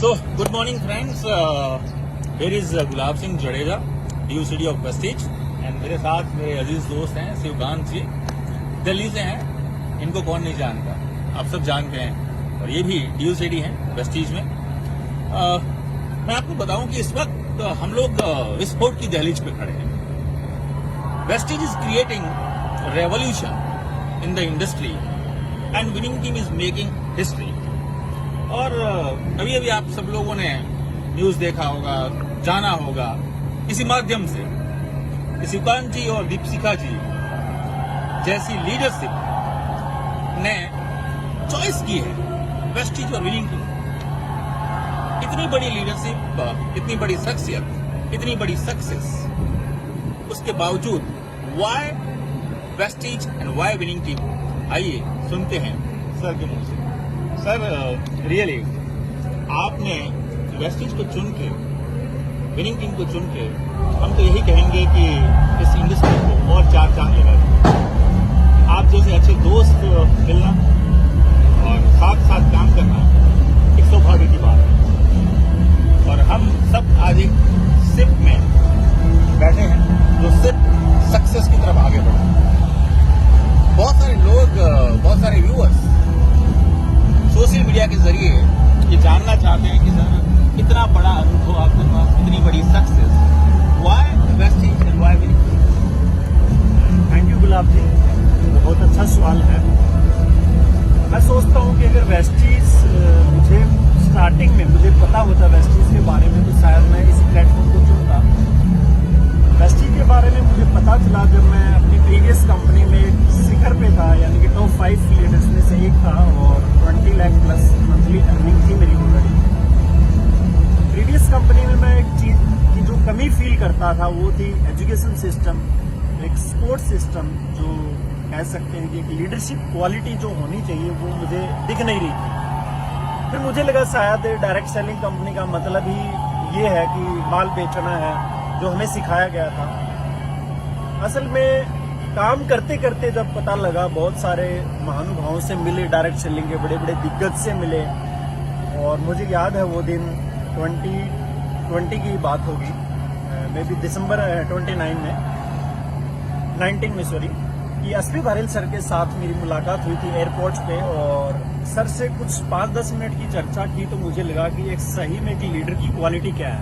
So, good morning friends. Here is Gulab Singh Jadeja, DUCD of Vestige, and मेरे साथ मेरे अजीज दोस्त हैं शिवकांत जी, दिल्ली से हैं। इनको कौन नहीं जानता, आप सब जानते हैं, और ये भी DUCD हैं वेस्टीज में। मैं आपको बताऊं कि इस वक्त हम लोग विस्फोट की दहलीज पे खड़े हैं। Vestige is creating revolution in the industry and winning team is making history. और अभी अभी आप सब लोगों ने न्यूज देखा होगा, जाना होगा इसी माध्यम से कि शिवकांत जी और दीपशिखा जी जैसी लीडरशिप ने चॉइस की है वेस्टीज और विनिंग टीम। इतनी बड़ी लीडरशिप, इतनी बड़ी शख्सियत, इतनी बड़ी सक्सेस, उसके बावजूद why Vestige and why winning team. आइए सुनते हैं सर के मुंह से। सर, रियली आपने वेस्टीज को चुन के, विनिंग टीम को चुन के, हम तो यही कहेंगे कि इस इंडस्ट्री को और चार चांद लगा दिए। आप जैसे अच्छे दोस्त मिलना और साथ साथ काम करना एक सौभाग्य की बात है। और हम सब आज एक शिप में बैठे हैं जो शिप सक्सेस की तरफ आगे बढ़ा। बहुत सारे लोग, बहुत सारे व्यूअर्स सोशल मीडिया के जरिए ये जानना चाहते हैं कि सर इतना बड़ा अनुभव आपके पास, इतनी बड़ी success, why Vestige and why winning? Thank you Gulab ji, बहुत अच्छा सवाल है। मैं सोचता हूँ कि अगर वेस्टीज मुझे स्टार्टिंग में मुझे पता होता वेस्टीज के बारे में तो शायद मैं इस प्लेटफॉर्म को चुनता। वेस्टीज के बारे में मुझे पता चला जब मैं अपनी प्रीवियस कंपनी में एक शिखर पे था, यानी कि टॉप 5 लीडर्स में से एक था, और 20 लाख प्लस मंथली अर्निंग थी मेरी ऑलरेडी। प्रीवियस कंपनी में मैं एक चीज की जो कमी फील करता था वो थी एजुकेशन सिस्टम, एक सपोर्ट सिस्टम, जो कह सकते हैं कि एक लीडरशिप क्वालिटी जो होनी चाहिए वो मुझे दिख नहीं रही थी। फिर मुझे लगा शायद डायरेक्ट सेलिंग कंपनी का मतलब ही ये है कि माल बेचना है, जो हमें सिखाया गया था। असल में काम करते करते जब पता लगा, बहुत सारे महानुभावों से मिले, डायरेक्ट सेलिंग के बड़े बड़े दिग्गज से मिले, और मुझे याद है वो दिन 2020 की बात होगी, मे बी दिसंबर 19 में सॉरी, कि एसपी भारल सर के साथ मेरी मुलाकात हुई थी एयरपोर्ट पे, और सर से कुछ 5-10 मिनट की चर्चा की तो मुझे लगा कि एक सही में एक लीडर की क्वालिटी क्या है,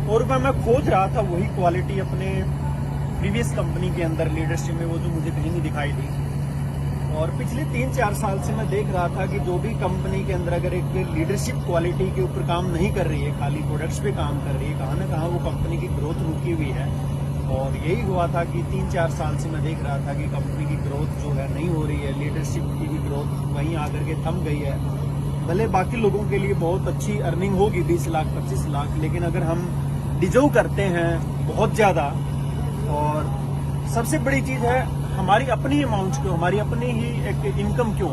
और मैं खोज रहा था वही क्वालिटी अपने प्रीवियस कंपनी के अंदर लीडरशिप में, वो जो मुझे कहीं नहीं दिखाई दी। और पिछले 3-4 साल से मैं देख रहा था कि जो भी कंपनी के अंदर अगर एक लीडरशिप क्वालिटी के ऊपर काम नहीं कर रही है, खाली प्रोडक्ट्स पे काम कर रही है, कहाँ ना कहाँ वो कंपनी की ग्रोथ रुकी हुई है। और यही हुआ था कि 3-4 साल से मैं देख रहा था कि कंपनी की ग्रोथ जो है नहीं हो रही है, लीडरशिप की भी ग्रोथ वहीं आकर के थम गई है। भले बाकी लोगों के लिए बहुत अच्छी अर्निंग होगी 20 लाख 25 लाख, लेकिन अगर हम डिजर्व करते हैं बहुत ज्यादा, और सबसे बड़ी चीज है हमारी अपनी अमाउंट क्यों, हमारी अपनी ही एक इनकम क्यों,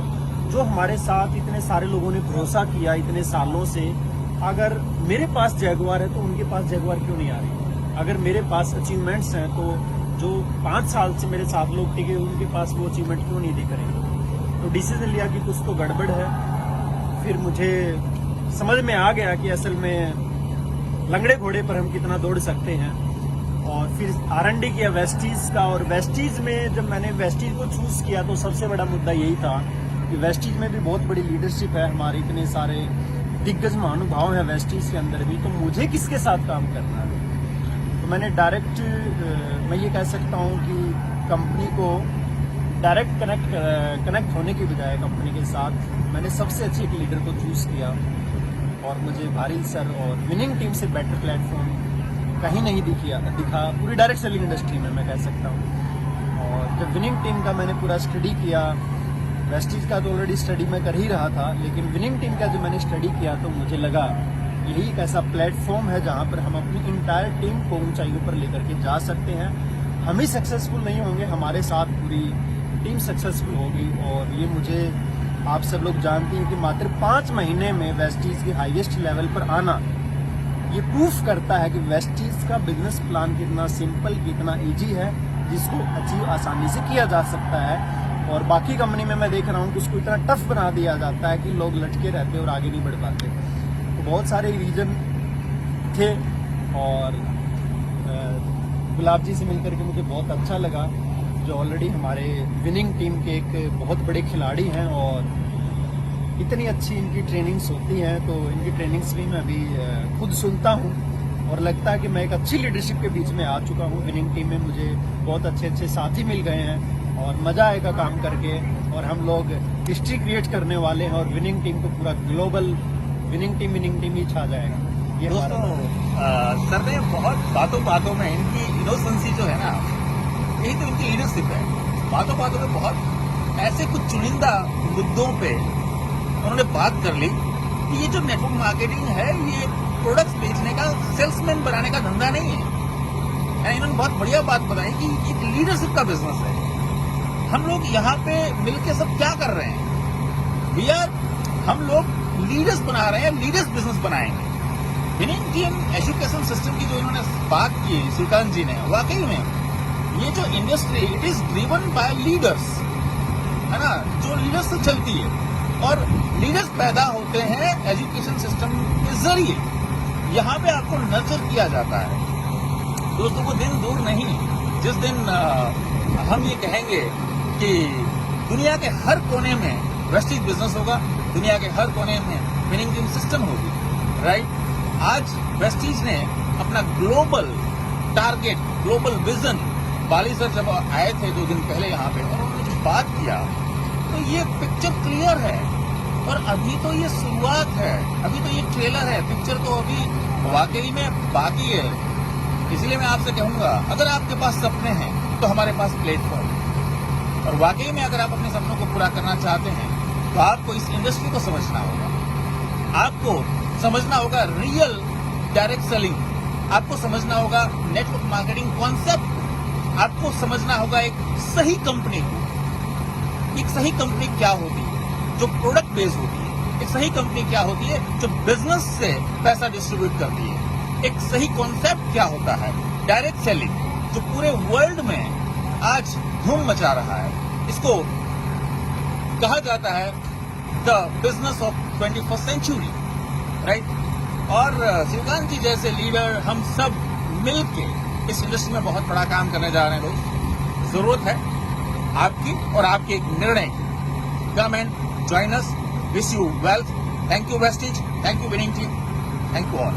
जो हमारे साथ इतने सारे लोगों ने भरोसा किया इतने सालों से। अगर मेरे पास जैगुआर है तो उनके पास जैगुआर क्यों नहीं आ रही? अगर मेरे पास अचीवमेंट्स हैं तो जो 5 साल से मेरे साथ लोग टिके उनके पास वो अचीवमेंट क्यों नहीं दिख रहे? तो डिसीजन लिया कि कुछ तो गड़बड़ है। फिर मुझे समझ में आ गया कि असल में लंगड़े घोड़े पर हम कितना दौड़ सकते हैं। और फिर R&D किया वेस्टीज का, और वेस्टीज में जब मैंने वेस्टीज को चूज किया तो सबसे बड़ा मुद्दा यही था कि वेस्टीज में भी बहुत बड़ी लीडरशिप है, हमारे इतने सारे दिग्गज महानुभाव हैं वेस्टीज के अंदर भी, तो मुझे किसके साथ काम करना है? तो मैंने डायरेक्ट, मैं ये कह सकता हूँ कि कंपनी को डायरेक्ट कनेक्ट होने की बजाय कंपनी के साथ मैंने सबसे अच्छे एक लीडर को चूज किया, और मुझे भारी सर और विनिंग टीम से बेटर प्लेटफॉर्म कहीं नहीं दिखा पूरी डायरेक्ट सेलिंग इंडस्ट्री में, मैं कह सकता हूँ। और जब विनिंग टीम का मैंने पूरा स्टडी किया, वेस्टीज का तो ऑलरेडी स्टडी मैं कर ही रहा था, लेकिन विनिंग टीम का जब मैंने स्टडी किया तो मुझे लगा यही एक ऐसा प्लेटफॉर्म है जहाँ पर हम अपनी इंटायर टीम को ऊंचाइयों पर लेकर के जा सकते हैं। हम ही सक्सेसफुल नहीं होंगे, हमारे साथ पूरी टीम सक्सेसफुल होगी। और ये मुझे, आप सब लोग जानते हैं कि मात्र 5 महीने में वेस्टीज के हाईएस्ट लेवल पर आना, ये प्रूफ करता है कि वेस्टीज का बिजनेस प्लान कितना सिंपल, कितना इजी है, जिसको अचीव आसानी से किया जा सकता है। और बाकी कंपनी में मैं देख रहा हूँ कि उसको इतना टफ बना दिया जाता है कि लोग लटके रहते और आगे नहीं बढ़ पाते। तो बहुत सारे रीजन थे और गुलाब जी से मिलकर के मुझे बहुत अच्छा लगा, जो ऑलरेडी हमारे विनिंग टीम के एक बहुत बड़े खिलाड़ी हैं और इतनी अच्छी इनकी ट्रेनिंग्स होती हैं, तो इनकी ट्रेनिंग्स भी मैं अभी खुद सुनता हूँ और लगता है कि मैं एक अच्छी लीडरशिप के बीच में आ चुका हूँ। विनिंग टीम में मुझे बहुत अच्छे अच्छे साथी मिल गए हैं और मज़ा आएगा काम करके, और हम लोग हिस्ट्री क्रिएट करने वाले हैं और विनिंग टीम को पूरा ग्लोबल विनिंग टीम ही छा जाएगा। ये हमारा दोस्तों, सर ने बहुत बातों बातों में इनकी इनोसेंसी जो है ना, यही तो इनकी लीडरशिप है। बातों बातों में बहुत ऐसे कुछ चुनिंदा मुद्दों पे उन्होंने बात कर ली कि ये जो नेटवर्क मार्केटिंग है, ये प्रोडक्ट्स बेचने का, सेल्समैन बनाने का धंधा नहीं है। इन्होंने बहुत बढ़िया बात बताई कि एक लीडरशिप का बिजनेस है। हम लोग यहाँ पे मिलके सब क्या कर रहे हैं? हम लोग लीडर्स बना रहे हैं, लीडर्स बिजनेस बनाएंगे। विनिंग टीम एजुकेशन सिस्टम की जो इन्होंने बात की श्रीकांत जी ने, वाकई में ये जो industry, it is driven by leaders, है ना, जो लीडर्स से चलती है। और लीडर्स पैदा होते हैं एजुकेशन सिस्टम के जरिए। यहाँ पे आपको नर्चर किया जाता है। दोस्तों, वो दिन दूर नहीं जिस दिन हम ये कहेंगे कि दुनिया के हर कोने में वेस्टेज बिजनेस होगा, दुनिया के हर कोने में विनिंग टीम सिस्टम होगी, राइट। आज वेस्टीज ने अपना ग्लोबल टारगेट, ग्लोबल विजन, बाली सर जब आए थे 2 दिन पहले यहाँ पे और उन्होंने जो बात किया, तो ये पिक्चर क्लियर है। और अभी तो ये शुरुआत है, अभी तो ये ट्रेलर है, पिक्चर तो अभी वाकई में बाकी है। इसलिए मैं आपसे कहूंगा, अगर आपके पास सपने हैं तो हमारे पास प्लेटफॉर्म है। और वाकई में अगर आप अपने सपनों को पूरा करना चाहते हैं तो आपको इस इंडस्ट्री को समझना होगा। आपको समझना होगा रियल डायरेक्ट सेलिंग, आपको समझना होगा नेटवर्क मार्केटिंग कॉन्सेप्ट, आपको समझना होगा एक सही कंपनी को। एक सही कंपनी क्या होती है जो प्रोडक्ट बेस्ड होती है, एक सही कंपनी क्या होती है जो बिजनेस से पैसा डिस्ट्रीब्यूट करती है, एक सही कॉन्सेप्ट क्या होता है डायरेक्ट सेलिंग, जो पूरे वर्ल्ड में आज धूम मचा रहा है। इसको कहा जाता है the business of 21st century, right. और श्रीकांत जी जैसे लीडर हम सब मिलके इस इंडस्ट्री में बहुत बड़ा काम करने जा रहे हैं। दोस्त, जरूरत है आपकी और आपके एक निर्णय की। Come and join us, wish you wealth. Thank you wastage, thank you winning team, thank you all.